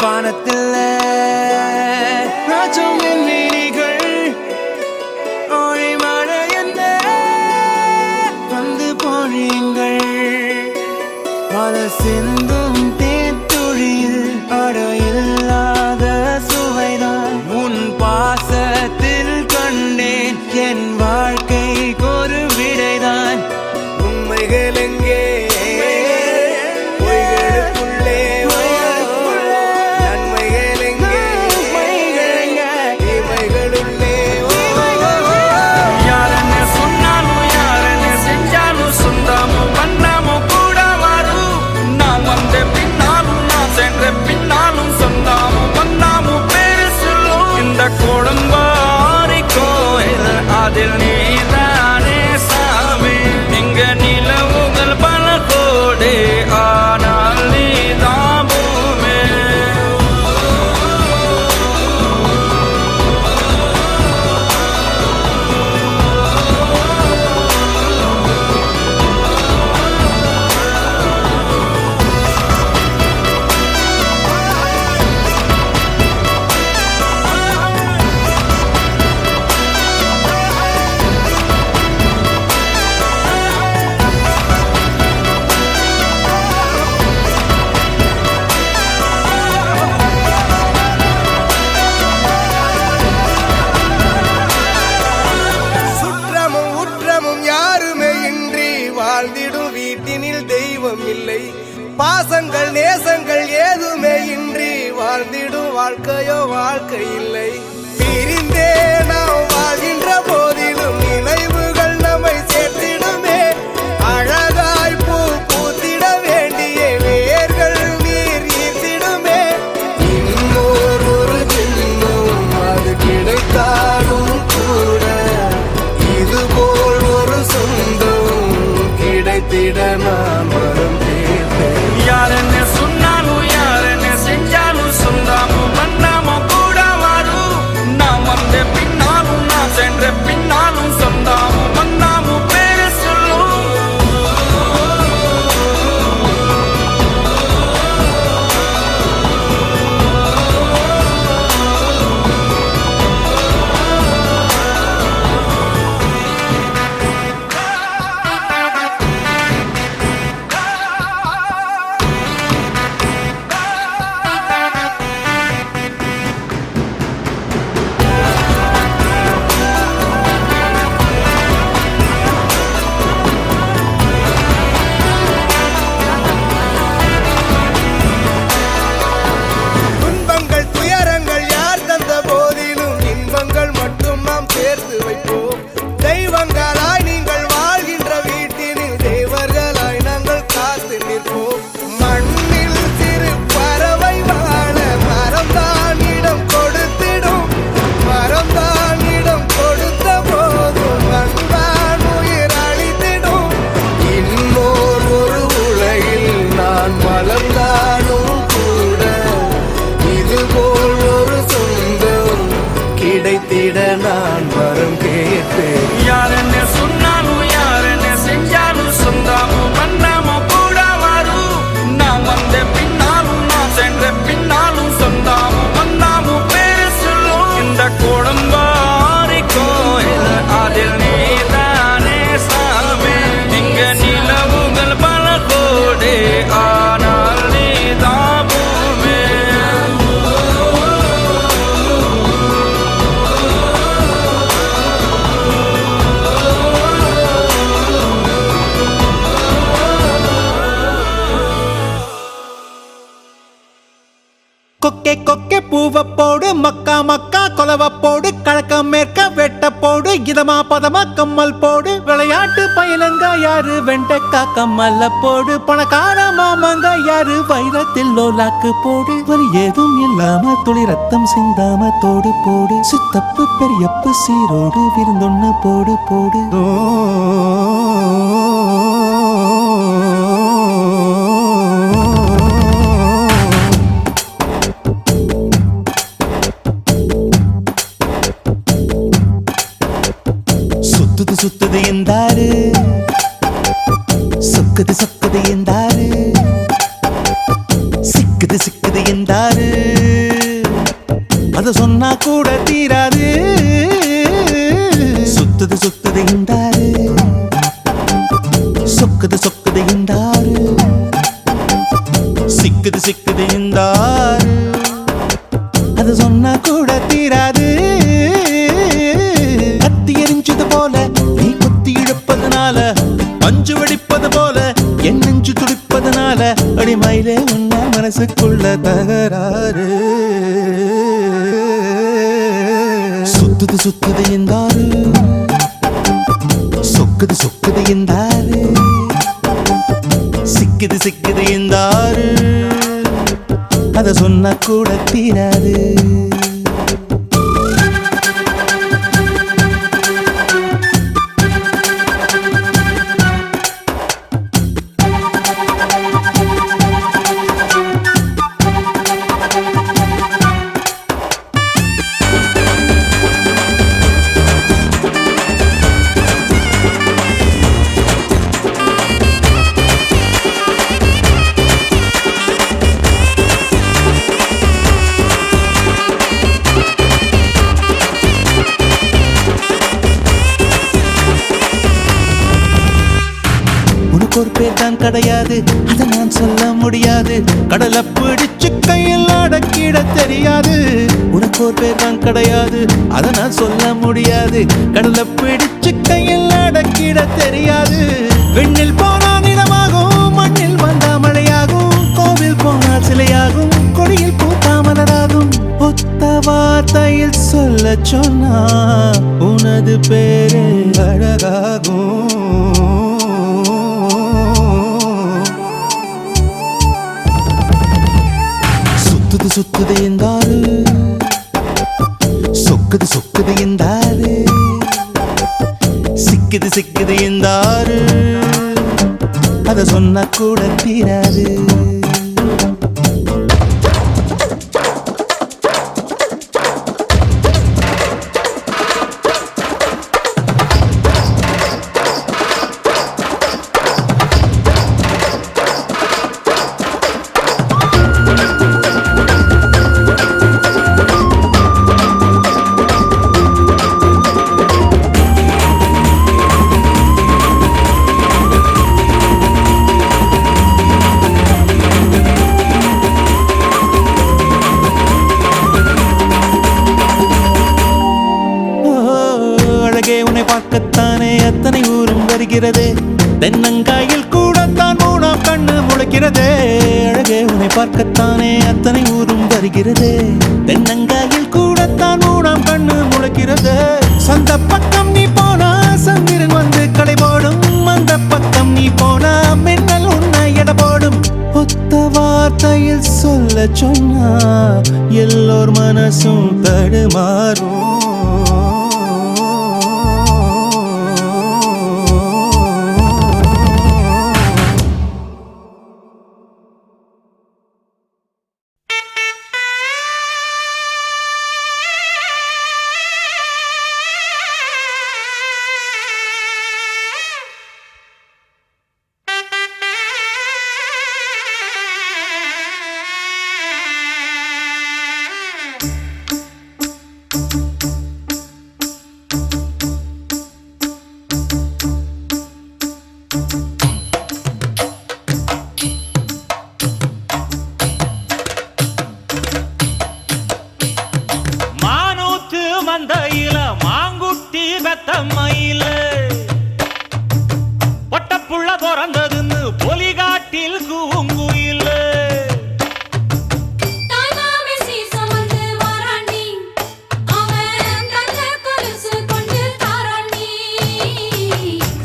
வானத்தில் ராஜம் என் வீதிகள் ஒளி மழை என்ன வந்து பொழியுங்கள் பல சிந்தும் தேத்துழியில் அடையில்லாத சுவைதான் உன் பாசத்தில் கண்டேன் என் வாழ்க்கைக்கு ஒரு விடைதான் உண்மைகள் எங்கே வாழ்ந்திடும் வீட்டினில் தெய்வம் இல்லை பாசங்கள் நேசங்கள் ஏதுமே இன்றி வாழ்ந்திடும் வாழ்க்கையோ வாழ்க்கை இல்லை பிரிந்தே நாம் வாழ்கின்ற போதிலும் நினைவுகள் நம்மை சேர்த்திடுமே அழகாய் பூ பூத்திட வேண்டிய வேர்கள் நீர் ஈர்த்திடுமே இன்னொரு ஜென்மம் அது கிடைத்தாலும் கூட இதுபோல் ஒரு சொந்தம் கிடைத்திட நான் வரம் தேர்ந்தேன் யாரென்ன சொன்னாலும் யாரென்ன செஞ்சாலும் சொந்தாமும் வந்தாமும் கூட வரும் நாம் வந்த பின்னாலும் நான் சென்ற பின்னாலும் சொந்தாமும் வந்தாமும் பேரு சொல்லும் கிடைத்திட நான் வரம் கேட்பேன் யாரென்ன சொன்னாலும் யாரென்ன செஞ்சாலும் சொந்தாமும் வந்தாமும் கூட வரும் நான் வந்த பின்னாலும் நான் சென்ற பின்னாலும் சொந்தாமும் வந்தாமும் பேரு சொல்லும் இந்த கோடம்பாரி கோயில் அதில் நீதானே சாமி இங்க நிலவுகள் பல கோடி ஆனால் நீதான் பூமி கொக்கே கொக்கே பூவ போடு மக்கா மக்கா கொலவ போடு கழக்க மேற்க வெட்ட போடு இதமா பதமா கம்மல் போடு விளையாட்டு பயிலங்க யாரு வெண்டைக்கா கம்மல்ல போடு பணக்கார மாமங்க யாரு வைரத்தில் லோலாக்கு போடு வலி ஏதும் இல்லாம துளி ரத்தம் சிந்தாம தோடு போடு சித்தப்பு பெரியப்பு சீரோடு விருந்தொன்னு போடு போடு சுத்துது எந்தாரு சொக்குது சொக்குது எந்தாரு சிக்குது சிக்குது இந்தாரு அத சொன்னா கூட தீராது சுத்துது சுத்துது இந்தாரு சொக்குது சொக்குது இந்தாரு சிக்குது சிக்குது இந்தாரு அது சொன்னா கூட தீராது கத்தி எரிஞ்சது போல நீ குத்தி இழுப்பதனால பஞ்சு வெடிப்பது போல என் நெஞ்சு துடிப்பதனால அடிமயிலே உன்ன மனசுக்குள்ள தகராறு சுத்துது சுத்துது இந்தாரு சொக்குது சொக்குது இந்தாரு சிக்குது சிக்குது இந்தாரு அத சொன்ன கூட தீராது ஒரு பேர் தான் கிடையாது அத நான் சொல்ல முடியாது கடலை பிடிச்சு கையில் அடக்கிட தெரியாது உனக்கு ஒரு பேர் தான் கிடையாது அத நான் சொல்ல முடியாது கடலை பிடிச்சு கையில் அடக்கிட தெரியாது விண்ணில் போனா நிலமாகும் மண்ணில் வந்தா மழையாகும் கோவில் போனால் சிலையாகும் கொடியில் பூத்தா மலராகும் ஒத்த வார்த்தையில் சொல்ல சொன்னா உனது பேரு அழகாகும் சுத்துது சுத்துது இந்தாரு சொக்குது சொக்குது இந்தாரு சிக்குது சிக்குது இந்தாரு அத சொன்னா கூட தீராது உன்னை பார்க்கத்தானே அத்தனை ஊரும் வருகிறதே தென்னங்காயில் கூடத்தான் மூணாம் கண்ணு முளைக்கிறதே அழகே உன்னை பார்க்கத்தானே அத்தனை ஊரும் வருகிறதே தென்னங்காயில் கூடத்தான் மூணாம் கண்ணு முளைக்கிறதே சந்த பக்கம் நீ போனா சந்திரன் வந்து கடை போடும் அந்த பக்கம் நீ போனா மின்னல் உன்னை எடை போடும் ஒத்த வார்த்தையில் சொல்ல சொன்னா எல்லோர் மனசும் தடுமாறும் மந்தையில மாங்குட்டி பெத்தம்மையில பொட்டப்புள்ள பிறந்ததுன்னு பொலிகாட்டில் கூங்குயில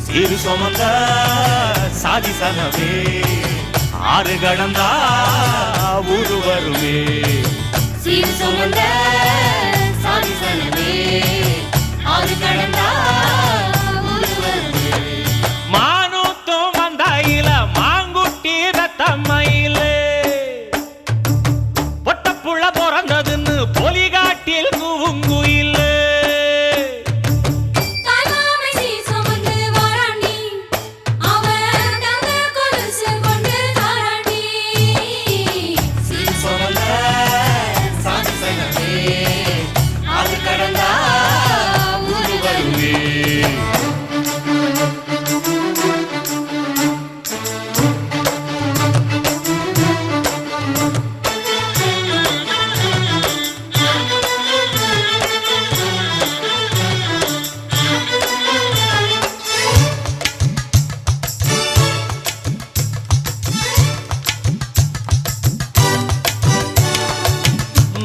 சீரு சுமந்த சாதி சனவே ஆறு கடந்தா ஊரு வருமே சீரு சுமந்த சாதி சனவே ஆறு கடந்தா ஊரு வருமே மானூத்தும் மந்தையில மாங்குட்டி ரத்தம்மையில பொட்டப்புள்ள பிறந்ததுன்னு பொலிகாட்டில் கூங்குயில சுமந்த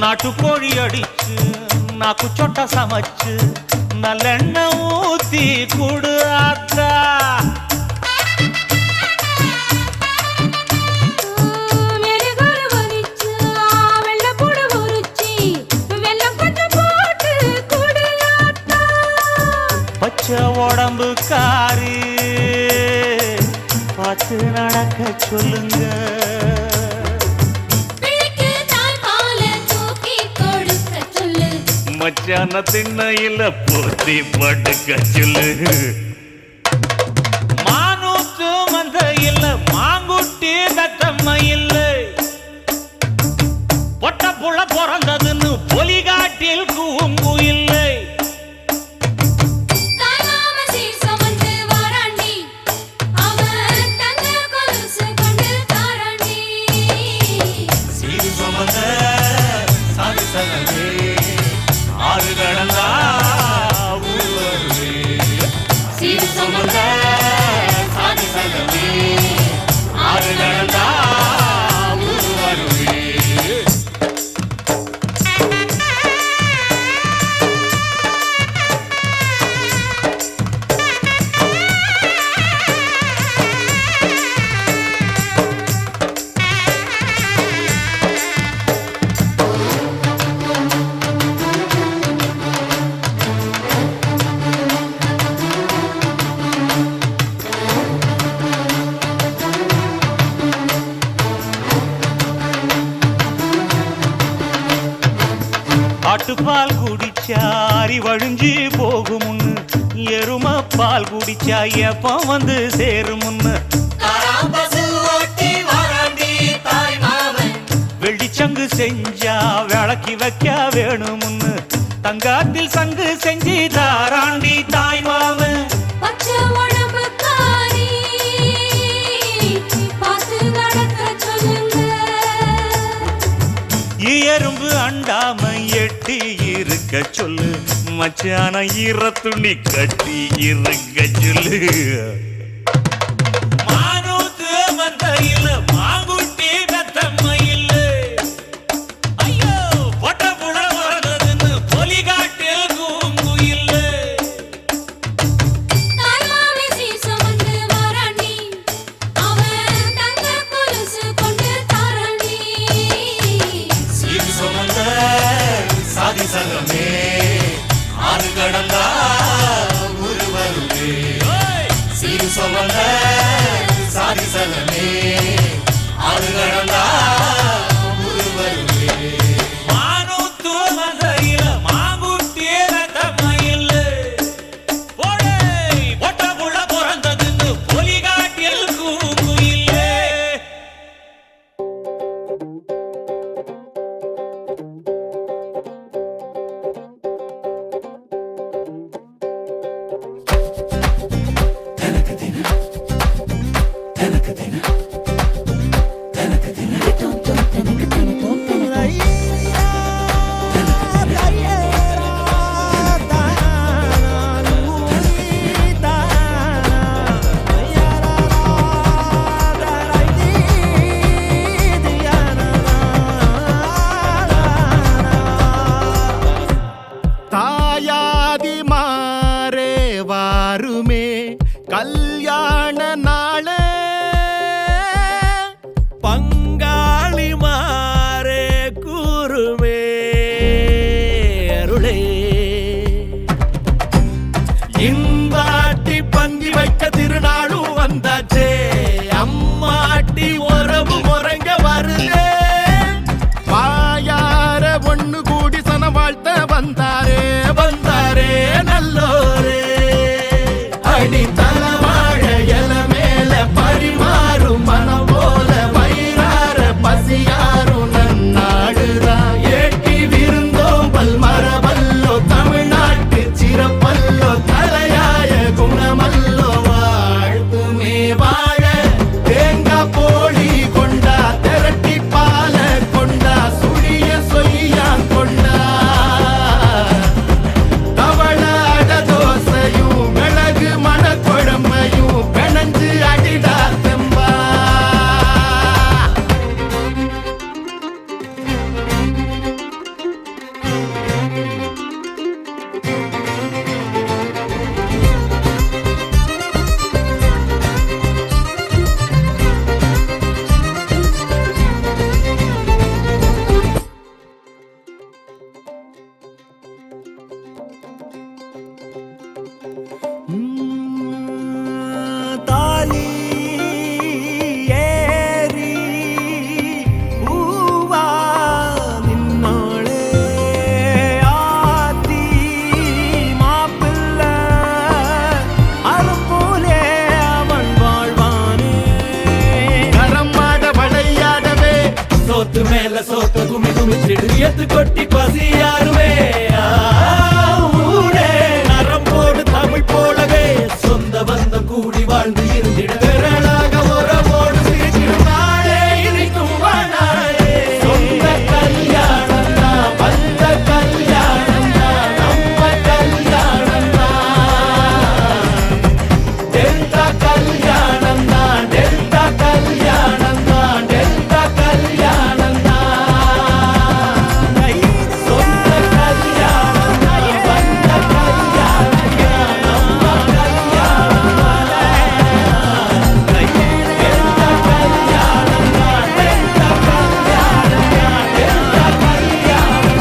நாட்டுக்கோழி அடிச்சு நாக்கு சொட்ட சமைச்சு நல்லெண்ணெய் ஊத்தி குடு ஆத்தா. பச்சை உடம்பு காரி பார்த்து நடக்க சொல்லுங்க. மச்சான திண்ணையில போத்தி படுக்க சொல்லு. மானூத்து மந்த இல்ல மாங்குட்டி தத்தம்ம இல்ல. பொட்ட புள்ள பிறந்ததுன்னு பொலிகாட்டில் கூங்கு இல்லை. ஆறு கடந்தா ஊர் வருவே. சீர் சுமந்த சாதி சனமே ஆறு கடந்தா ஊர் வருவே. ஆட்டுப்பால் குடிச்சா அறிவழிஞ்சு போகுமுன்னு, எரும பால் குடிச்சா எப்ப வந்து சேருமுன்னு. வெள்ளிச்சங்கு செஞ்சா விளக்கி வைக்க வேணுமுன்னு, தங்காத்தில் சங்கு செஞ்சு தாராண்டி தாய் மாமன். எறும்பு அண்டாம எட்டி இருக்க சொல்லு. மச்சான ஈர துணி கட்டி இருக்க சொல்லு. மானூத்து மந்தையில் மாங்குட்டி தத்தம்ம இல்ல. ஐயோ பொட்ட புள்ள பிறந்ததுன்னு பொலிகாட்டில் கூங்கு இல்ல. சாதி சங்கமே ஆறு கடந்தா ஊர் வருவே. சீர் சுமந்த சாதி சங்கமே எத்து கொட்டி பசியாருவே ஊரே நரம்போடு தமிழ் போலவே சொந்த பந்தம் கூடி வாழ்ந்து இருந்திட விரலாக உறவோடு சிரித்திடும் நாளே இனிக்கும் வாழாயே சொந்த கல்யாணம் தான் வந்த கல்யாணம் தான் நம்ம கல்யாணம் தான் டெல்டா கல்யாணம் தான் டெல்டா கல்யாணம் தான் டெல்டா கல்யாணம் தான் சொந்த கல்யாணம் தான் வந்த கல்யாணம் தான் நம்ம கல்யாணம் தான் டெல்டா கல்யாணம் தான் டெல்டா கல்யாணம் தான் டெல்டா கல்யாணம்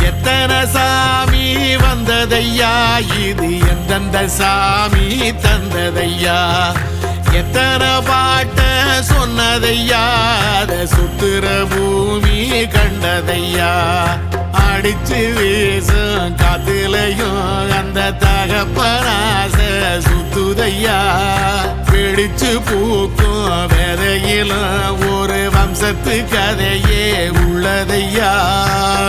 எத்தனை சாமி வந்ததையா இது எந்தெந்த சாமி தந்ததையா எத்தனை பாட்ட சொன்னதையா அத சுத்துற பூமி கண்டதையா அடிச்சு வீசும் காத்துலையும் அந்த தகப்பனாச சுத்துதையா பிடிச்சு பூக்கும் விதையிலும் ஒரு வம்சத்து கதையே உள்ளதையா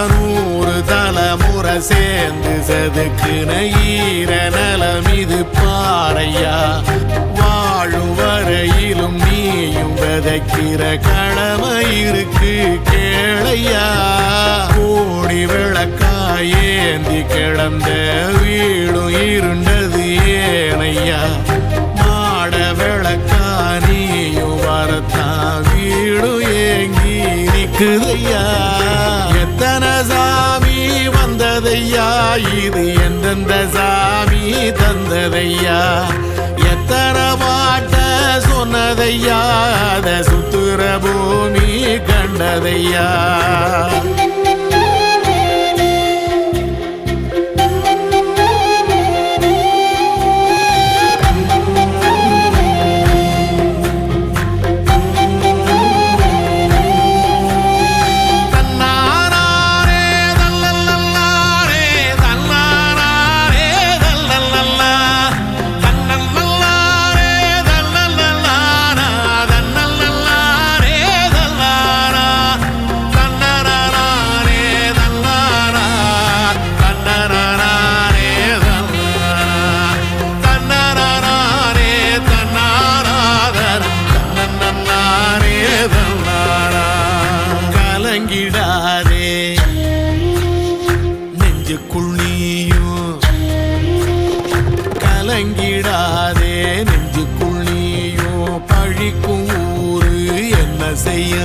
100 தலைமுறை சேர்ந்து செதுக்குன ஈர நலம் இது பாறையா வாழும் வரையிலும் நீயும் விதைக்கிற கடமை இருக்கு கேளையா கோடி விளக்காயேந்தி கிடந்த வீடும் இருண்டது ஏனையா மாட விளக்கா நீயும் வரத்தான் வீடும் ஏங்கி நிக்குதையா எத்தனை சாமி வந்ததையா இது எந்தெந்த சாமி தந்ததையா எத்தனை பாட்ட சொன்னதையா அத சுத்துற பூமி கண்டதையா கலங்கிடாதே நெஞ்சுக்குள் நீயும் கலங்கிடாதே நெஞ்சுக்குள் நீயும் பழிக்கும் ஊரு என்ன செய்ய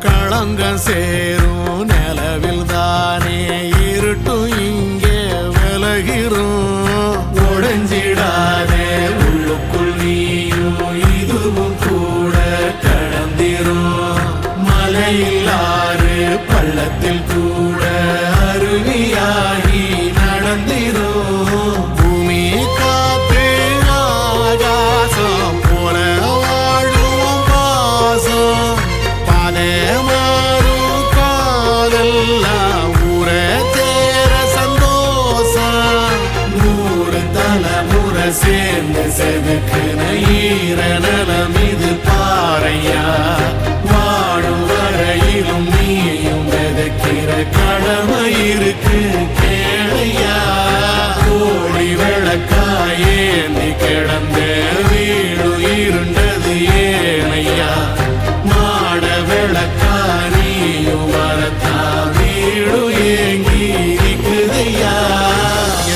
களங்கம் சேரும் நிலவில் தானே இருட்டும் இங்கே விலகிறோம் உடைஞ்சிடாதே உள்ளுக்குள் நீயும் இதுவும் கூட கடந்திரும் மலையிலாறு பள்ளத்தில் கூட அருவியாகி நடந்திரும் பூமி காத்து ஆகாசம் போல வாழும் பாசம் பாதை மாறும் காதெல்லாம் ஊர சேர சந்தோஷம் 100 தலைமுறை சேர்ந்து செதுக்குன ஈர நலம் இது பாறையா வாழும் வரையிலும் நீயும் விதைக்கிற கடமை இருக்கு கேளையா கோடி விளக்காயேந்தி கிடந்த வீடு இருண்டது ஏனையா மாட விளக்கா நீயும் வரத்தா வீடு ஏங்கி இருக்குதையா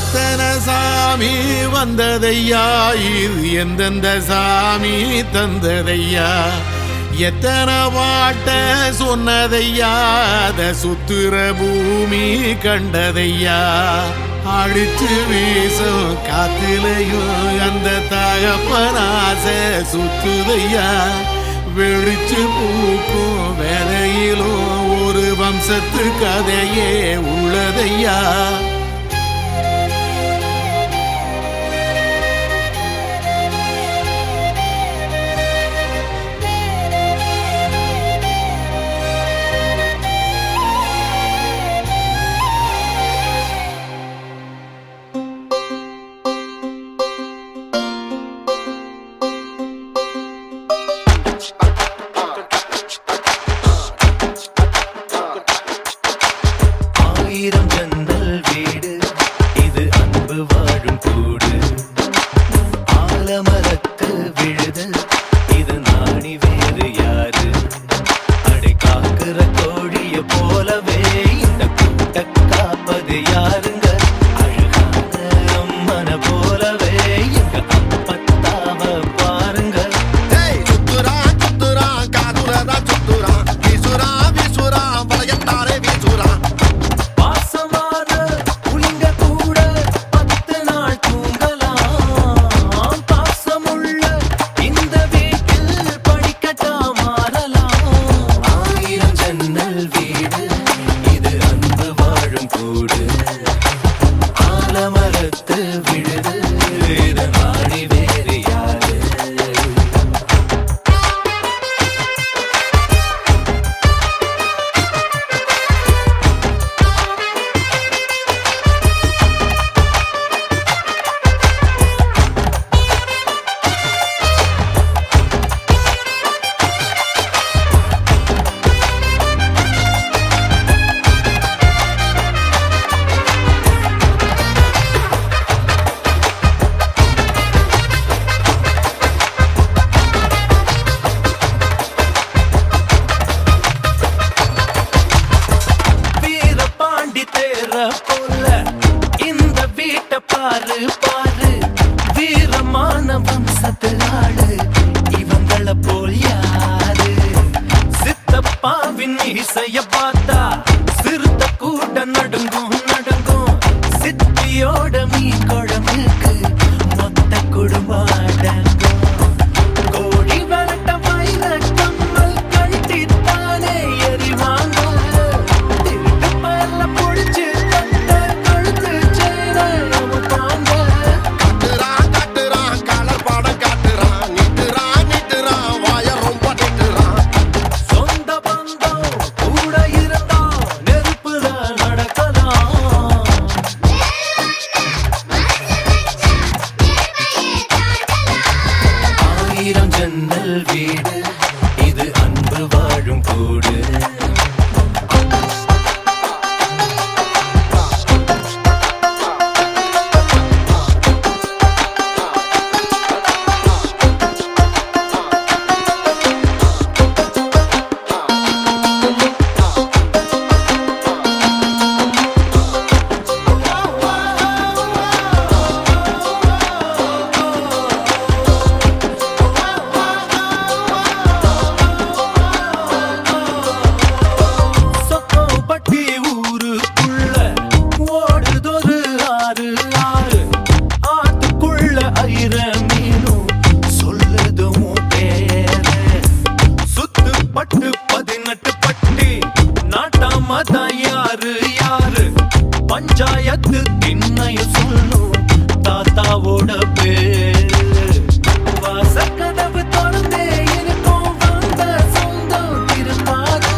எத்தனை சாமி வந்ததையா இது எந்தெந்த சாமி தந்ததையா எத்தனை பாட்ட சொன்னதையா அத சுத்துற பூமி கண்டதையா அடிச்சு வீசும் காத்திலையும் அந்த தகப்பனாச சுத்துதையா வெளிச்சு பூக்கும் வேலையிலும் ஒரு வம்சத்து கதையே உள்ளதையா. ஆயிரம் ஜன்னல் வீடு இது அன்பு வாழும் கூடு. ஆலமரத்து விழுது இது நாணி வேறு யாரு. அடை காக்குற கோழிய போலவே இந்த கூட்ட காப்பது யாருங்க. அழகான அம்மன போலவே எங்க அப்பத்தாவ பாருங்க. சுத்துறான் சுத்துறான் காதுலதான் சுத்துறான் வீசுறான் வீசுறான் வளையத்தாரே வீசுறான். பாசமான புலிங்க கூட 10 நாள் தூங்கலாம். பாசமுள்ள இந்த வீட்டில் படிக்கட்டா மாறலாம். ஆயிரம் ஜன்னல் வீடு இது அன்பு வாழும் கூடு. ஆலமரத்து விழுது இது நாடி வேறு யாரு. வீரபாண்டி தேர போல இந்த வீட்டை பாரு பாரு. வீரமான வம்சத்து ஆளு இவங்கள போல் யாரு. சித்தப்பாவின் இசைய பார்த்தா சிறுத்த கூட நடுங்கும் நடுங்கும். சித்தியோட மீன் குழம்புக்கு மொத்த குடும்பம் அடங்கும். கோழி வரட்ட வயிற கம்மல் கட்டித்தானே எரிவாங்க. திருட்டு பல்ல புடிச்சு தட்ட கழுத்து செயின அமுப்பாங்க. கட்டுறான் கட்டுறான் கலர் படம் காட்டுறான் நிட்டுறான் நிட்டுறான் வாய ரொம்ப நிட்டுறான். சொந்த பந்தம் கூட இருந்தா நெருப்புல நடக்கலாம். ஆயிரம் ஜன்னல் வீடு இது அன்பு வாழும் கூடு. சொக்கம்பட்டி ஊருக்குள்ள ஓடுதொரு ஆறு ஆறு. ஆத்துக்குள்ள ஐர மீனும் சொல்லுதும் பேரு. சுத்து பட்டு 18 பட்டி நாட்டாம தான் யாரு யாரு. பஞ்சாயத்து திண்ணையும் சொல்லும் தாத்தாவோட பேரு. வாசக்கதவு திறந்தே இருக்கும் வந்த சொந்தம் திரும்பாது.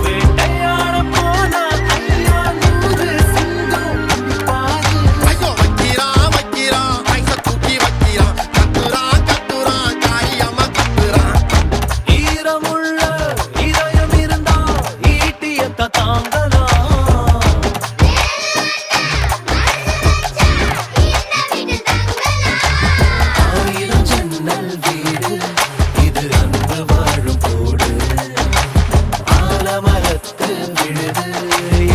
வேட்டையாட போனா ஐயா 100 சிங்கம் பாரு. ஐயோ வைக்கிறான் வைக்கிறான் ஐச தூக்கி வைக்கிறான். கத்துறான் கத்துறான் காயம்மா கத்துறான். ஈரமுள்ள இதயம் இருந்தா ஈட்டியத்த தாங்கலாம். ஆயிரம் ஜன்னல் வீடு இது அன்பு வாழும் கூடு. ஆலமரத்து விழுது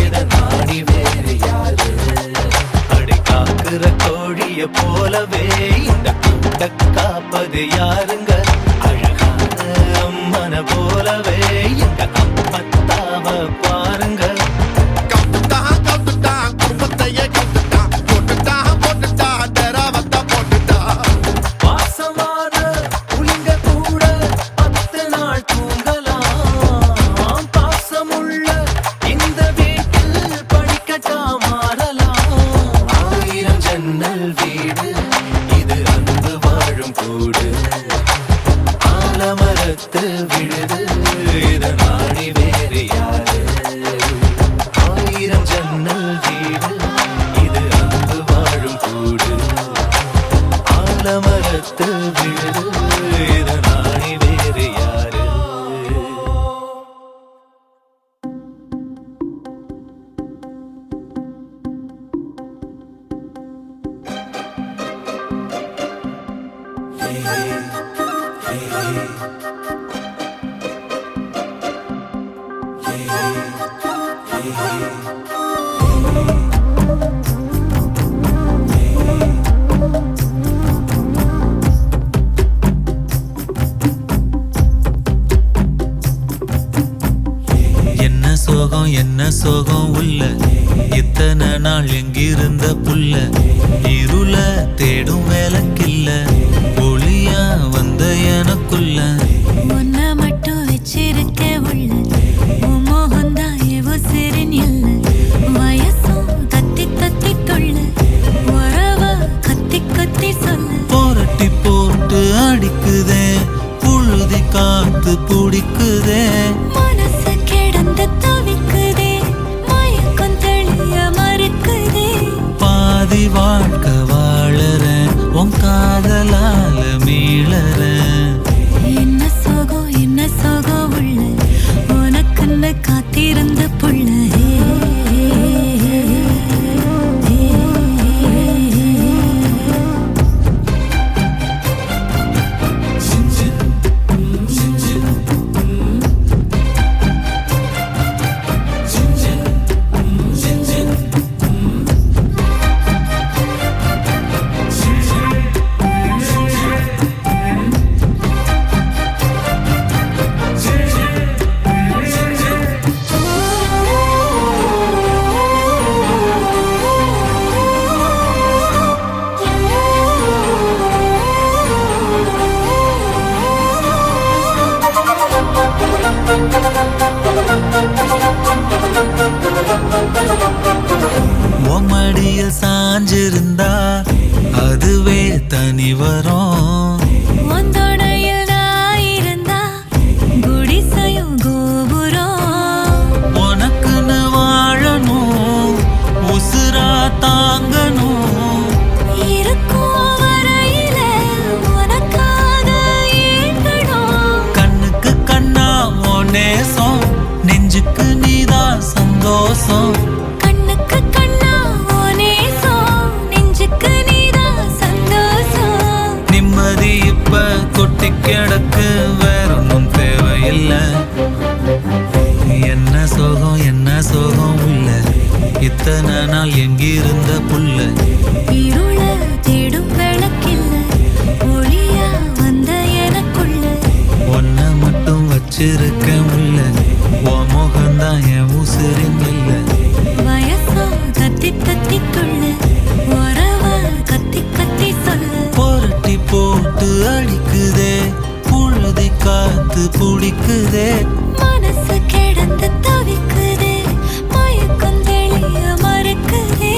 இத நாடி வேறு யாரு. அடை காக்குற கோழிய போலவே இந்த கூட்ட காப்பது யாருங்க. அழகான அம்மன போலவே எங்க அப்பத்தாவ பாருங்க. கவுத்துட்டான் கவுத்துட்டான் குடும்பத்தையே கவுத்துட்டான். போட்டுட்டான் போட்டுட்டான் தெரவத்த போட்டுட்டான். பாசமான புலிங்க கூட 10 என்ன சோகம் உள்ள இத்தனை நாள் எங்கிருந்த புள்ள இருள தேடும் வேலைக்கில்ல ஒளியா வந்த எனக்குள்ள உன்னை மட்டும் வச்சிருக்க உள்ள உன் மோகந்தான் எவோ சிறின் இல்ல வயசும் தத்தி தத்தி தொள்ள உறவ கத்தி கத்தி சொல்ல போரட்டி போட்டு அடிக்குதே புழுதி காத்து பிடிக்குதே மனசு கிடந்து தவிக்குதே மயக்கம் தெளிய மறுக்குதே பாதி வாழ்க்கை வாழறேன் உன் காதலால மீளறேன் என்ன சோகம் உள்ள உனக்குன்னு காத்திருந்த புள்ள மடியில் சாஞ்சிருந்தா அதுவே தனி வரும் வந்தோடையில் நான் இருந்தா குடிசையும் கோபுரம் உனக்குன்னு வாழணும் உசுரா தாங்கணும் இருக்கும் வரையில உனக்காக ஏங்கணும் கண்ணுக்கு கண்ணா உன் நேசம் நெஞ்சுக்கு நீதான் சந்தோஷம் கண்ணுக்கு கண்ணா ஓனேசம் நெஞ்சுக்கு நீதான் சந்தோஷம் நிம்மதி இப்ப கொட்டி கிடக்கு வேற ஒன்றும் தேவையில்லை என்ன சோகம் உள்ள இத்தனை நாள் எங்கிருந்த புள்ள இருள தேடும் விளக்கில்ல ஒளியா வந்த எனக்குள்ள ஒன்ன மட்டும் வச்சிருக்க முல்ல உன் முகம்தான் என் உசிரின் இல்லை வயசோ தத்தி தத்தி கொள்ள உறவ கத்தி கத்தி சொல்ல புரட்டி போட்டு அடிக்குதே புழுதி காத்து பிடிக்குதே மனசு கிடந்து தவிக்குதே மயக்கம் தெளிய மறுக்குதே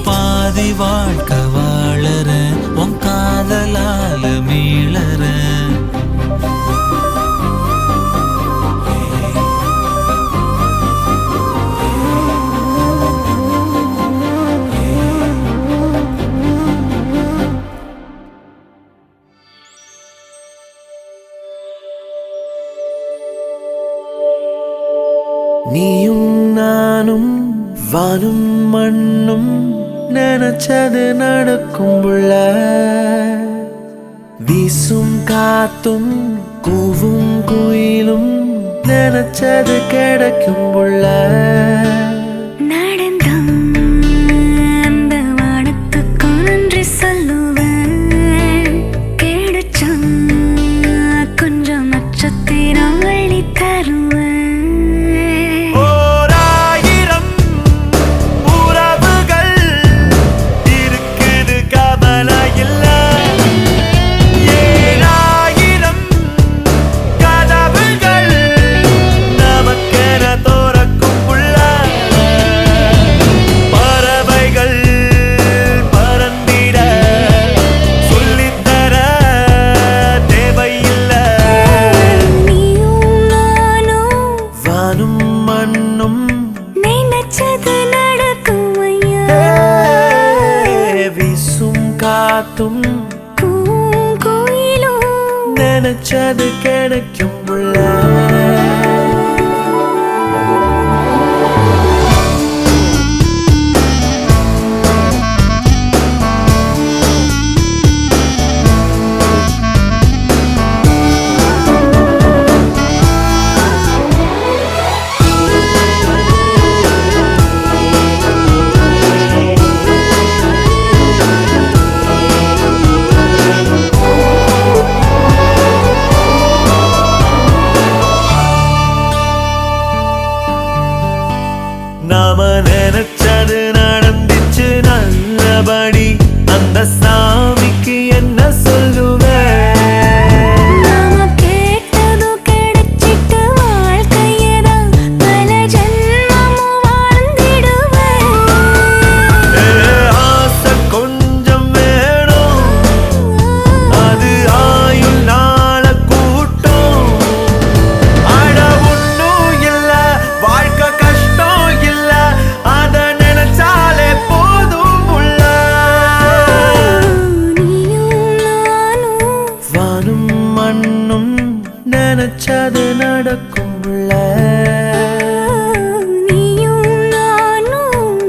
பாதி வாழ்க்கை வாழறேன் உன் காதலால மீளறேன் நீயும் நானும் வானும் மண்ணும் நினைச்சது நடக்கும் புள்ள வீசும் காத்தும் கூவும் குயிலும் நினைச்சது கிடைக்கும் புள்ள நடந்தான் அந்த வானத்துக்கு நன்றி சொல்லுவேன் கிடைச்சான் கொஞ்சம் நட்சத்திரம் வழி தருவேன் ஓராயிரம் உறவுகள் இருக்குது கவலை இல்ல ஏழாயிரம் கதவுகள் நமக்கென தோறக்கும் புள்ள பறவைகள் பறந்திட சொல்லித்தர தேவையில்லை நீயும் நானும் வானும் மண்ணும் நினைச்சது நடக்கும் ஐயா வீசும் காத்தும் பூங்குயிலும் நினைச்சது கிடைக்கும் புள்ள உள்ள நீயும் நானும்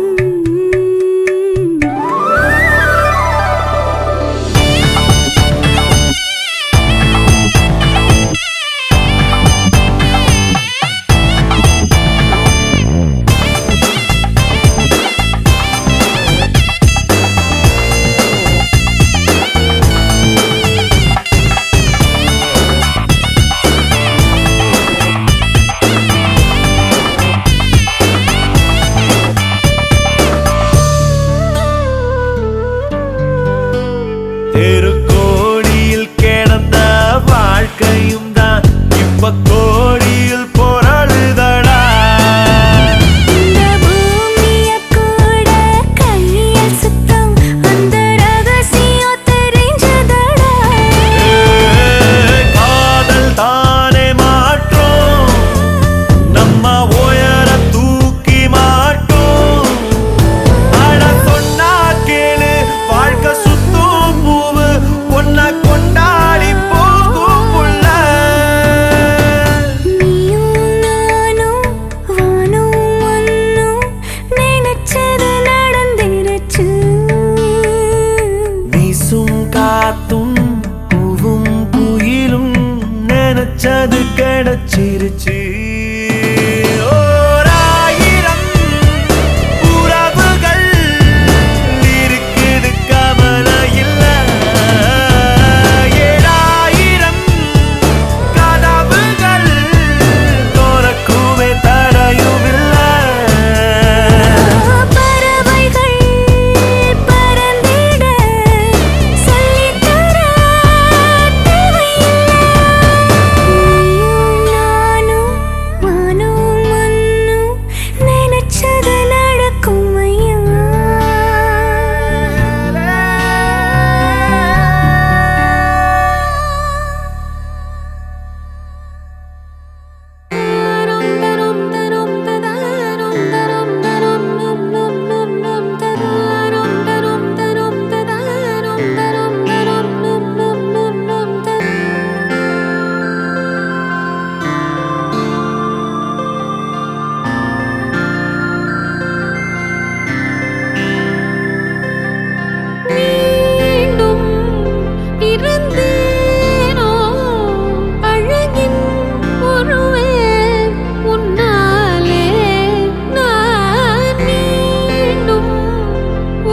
தெருக்கோடியில் கிடந்த வாழ்க்கையும் தான் இப்ப கோடியில் பொருளுதடா. இந்த பூமிய கூட கையில் சுத்தம் அந்த ரகசியம் தெரிஞ்சதடா. காதல் தானே மாற்றும் நம்ம உயர தூக்கி மாட்டும். அட சொன்னா கேளு வாழ்க்கை சுத்தும் பூவு ஒன்ன கொண்டாடி போகும் புள்ள. நீயும் நானும் வானும் மண்ணும் நினைச்சது நடந்திருச்சு. வீசும் காத்தும் பூவும் குயிலும் நினைச்சது கிடைச்சிருச்சு. ஓராயிரம் உறவுகள் இருக்குது கவலை இல்ல. 7000 கதவுகள் திறக்குமே தடையும் இல்லை. பறவைகள் பறந்திட சொல்லித்தர தேவையில்லை. நீயும் நானும் வானும் மண்ணும் நினைச்சது நடக்கும் ஐயா. மீண்டும் இருந்தேனோ அழகின் உருவே உன்னாலே நான் மீண்டும்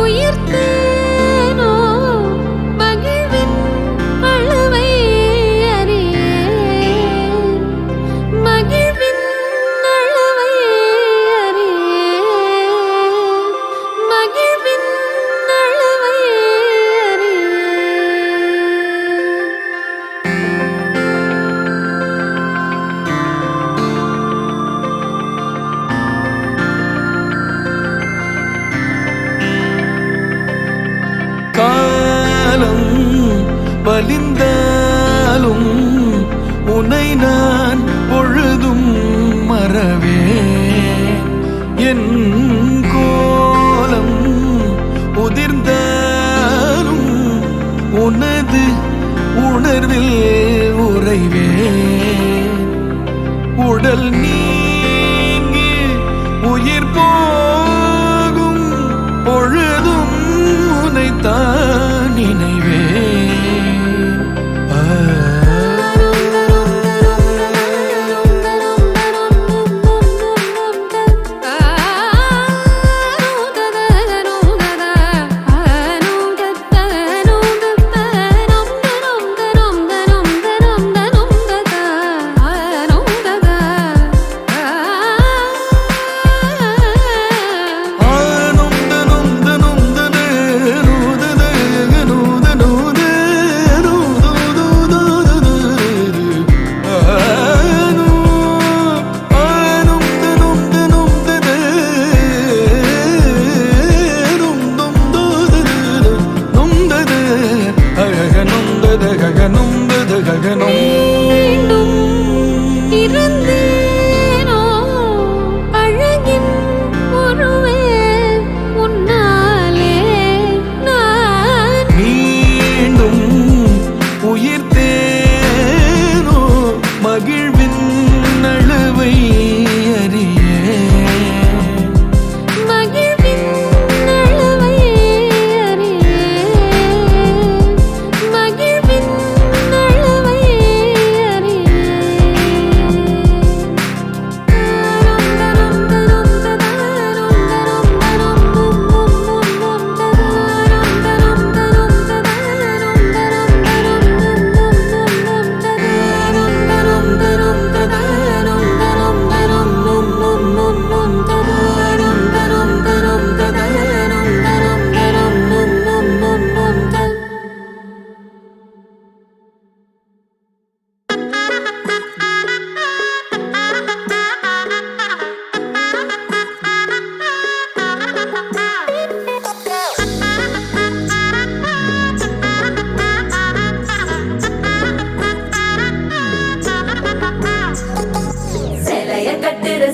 உயிர்த்தேனோ மகிழ்வின் அளவை அறியேன். மகிழ்வின் அளவை அறியேன். மகிழ்வின் அளவை அறியேன். காலம் வலிந்தாலும் உன்னை நான் பொழுதும் மறவேன். என் கோலம் உதிர்ந்தாலும் உனது உணர்வில் உறைவேன். உடல் நீங்கி உயிர் போகும் பொழுதும் உனைத்தான் நினைவேன்.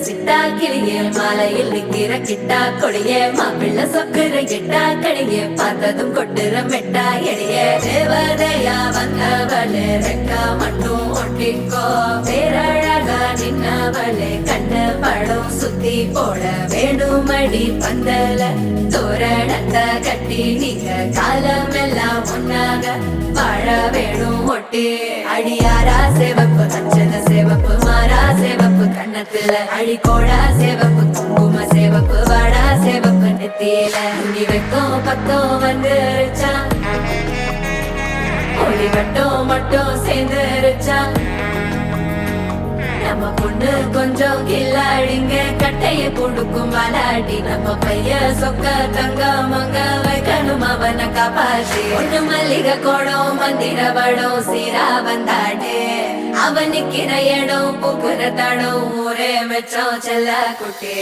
சிட்டா கிளியே மாலையில் நிக்கிற கிட்டா கொடியே மாப்பிள்ள சொக்குற கிட்டா கடியே பார்த்ததும் கொட்டுற மெட்டா எடியே தேவதையா வந்தவளே ரெக்கா மட்டும் ஒட்டிக்கோ பேரழகா நின்னவளே கண்ணு படம் சுத்தி போட வேணுமடி பந்தல தோரணத்தை கட்டி நீங்க காலமெல்லாம் ஒன்னாக வாழ வேணும் ஒட்டி அடியாரா சிவப்பு அச்சத சிவப்பு மாறா சிவப்பு கண்ணத்துல அடிக்கோடா சிவப்பு குங்கும சிவப்பு வாடா சிவப்பு நெத்தியில துணி வைக்கும் பக்கம் வந்துருச்சா ஒளி மட்டும் சேர்ந்துருச்சா நம்ம பொண்ணு கொஞ்சம் கில்லாடிங்க கட்டைய கொடுக்கும் மலாடி நம்ம பைய சொக்க தங்க மங்க வைக்கணும் அவனை காப்பாற்றி ஒண்ணு மல்லிகை கோடம் மந்திர வடம் சீரா வந்தாடே அவன் நிக்கிற இடம் பூக்குற தடம் ஊரே மெச்சம் செல்ல குட்டி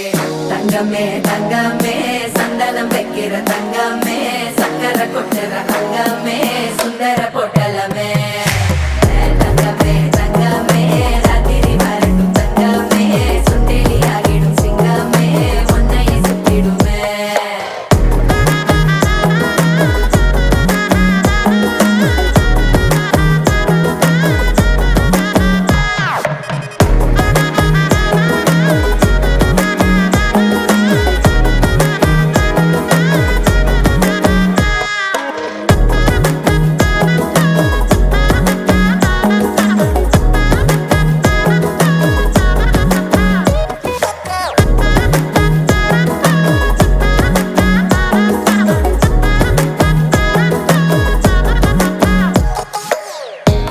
தங்கமே தங்கமே சந்தனம் வைக்கிற தங்கமே சக்கரை கொட்டுற தங்கமே சுந்தர பொட்டலமே தங்கமே தங்கமே ராத்திரி வரட்டும் தங்கமே சுண்டெலி ஆகிடும் சிங்கமே ஒன்னை சுத்திடுமே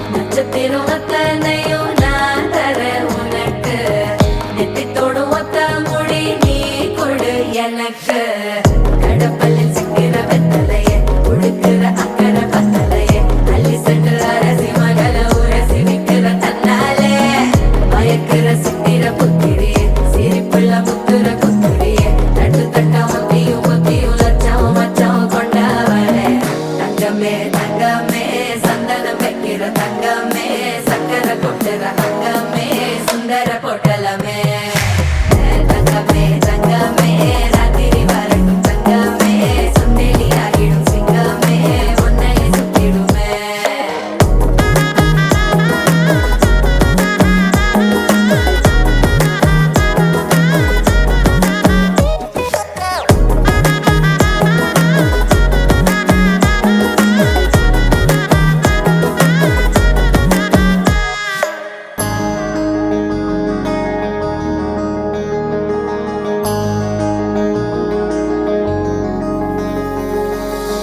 நட்சத்திரம் அத்தனையும் நான் தர உனக்கு நெத்தித்தோடு ஒத்த மொழி நீ கொடு எனக்கு கடப்பல்லில் சிக்கிற வெத்தலையே உடுக்கிற அக்கறை பத்தலையே அள்ளி சென்று அரசி மகள உரசி விக்கிற தன்னாலே மயக்கிற சித்திர புத்திரியே சிரிப்புள்ள முத்துற குத்துரியே தட்டு தட்ட ஒத்தியும் லட்சம் மச்சம் கொண்டவளே தங்கமே தங்கமே சந்தனம் வைக்கிற தங்கமே சக்கரை கொட்டுற தங்கமே சுந்தர பொட்டலமே தங்கமே தங்கமே ராத்திரி வரட்டும் தங்கமே சுண்டெலி ஆகிடும் சிங்கமே ஒன்னை சுத்திடுமே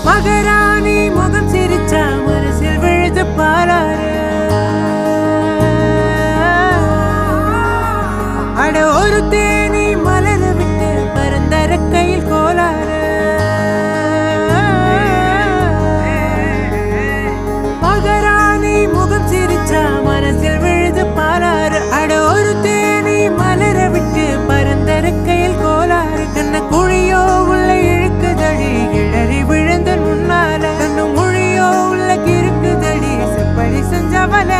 மகராணி முகம் சிரிச்சா மனசில் விழுது பாராரு அட ஒரு தேனி மலர விட்டு பரந்தர கையில் கோலாறு மகராணி முகம் சிரிச்சா மனசில் விழுது பாராரு அட ஒரு தேனி மலர விட்டு பரந்தர கையில் கோலாறு கண்ண குழியோ உள்ள இழுக்குதடி கிழறி விழுந்த முன்னால கண்ணு மொழியோ உள்ள கிறுக்குதடி செப்படி செஞ்சவள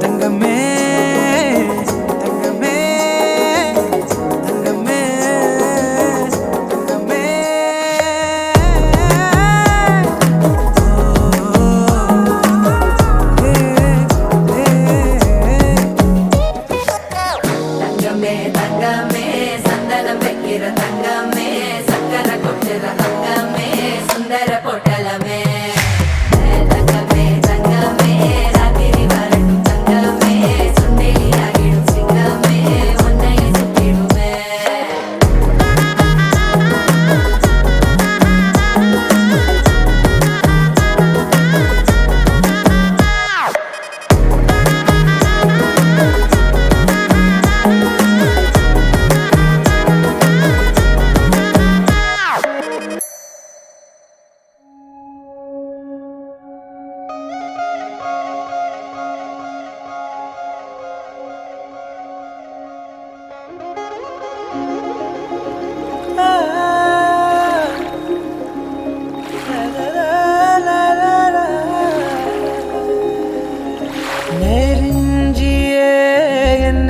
தங்கமே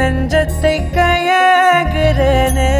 நெஞ்சத்தை கயகுறனே